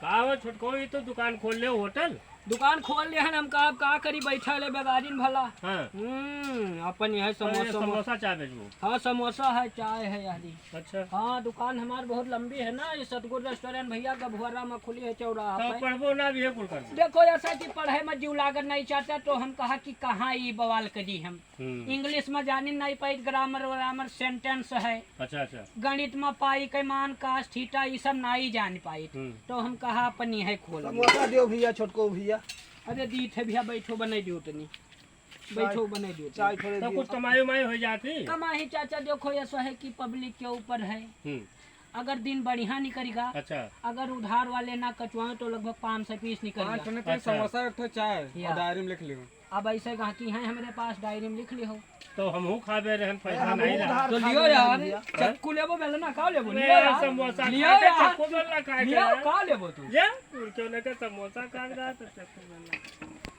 का छोटको ये तो दुकान खोल ले होटल दुकान खोल ले हन हम का करी बैठा ले बेगारिन भला। हाँ अपन यह समोसा समोसा चाय बेचबो। हाँ समोसा है चाय है यारी। अच्छा हाँ दुकान हमारी बहुत लंबी है ना, ये सतगुरु रेस्टोरेंट भैया का भुआरा में खुली है चौराहा तो पे। पढ़बो ना भी है कुल कर। देखो ऐसा कि पढ़े में जीव लागत नहीं चाहता तो हम कहा कि कहाँ ये बवाल करी हम। इंग्लिश में जानी नहीं पाई, ग्रामर व्रामर सेंटेंस है। अच्छा अच्छा। गणित में पाई कैमान काश थीटा ये सब नहीं जान पाई तो हम कहा अपन यह खोल। समोसा दियो भैया, छोटको भैया। अरे दी थे भैया बैठो बने दियो तनी, बैठो बने दियो चाय थोड़े तो दियो। कुछ कमाई उमाई हो जाती। कमाही चाचा देखो ऐसा है कि पब्लिक के ऊपर है। अगर दिन बढ़िया निकलेगा, अच्छा अगर उधार वाले ना कचवाए तो लगभग 500 पीस निकलेगा। अच्छा। समोसा एक चाय डायरी में लिख लियो। अब ऐसे गाहकी हैं हमारे पास, डायरी में लिख लियो। तो हमहू खाबे रहन पैसा नहीं रहा तो लियो यार, चक्कू लेबो बेल ना का लेबो, लियो यार समोसा लियो खा के यार, चक्कू बेलना खा के लियो का लेबो तू। जा क्यों ना के समोसा खा रहा तो चक्कू बेलना।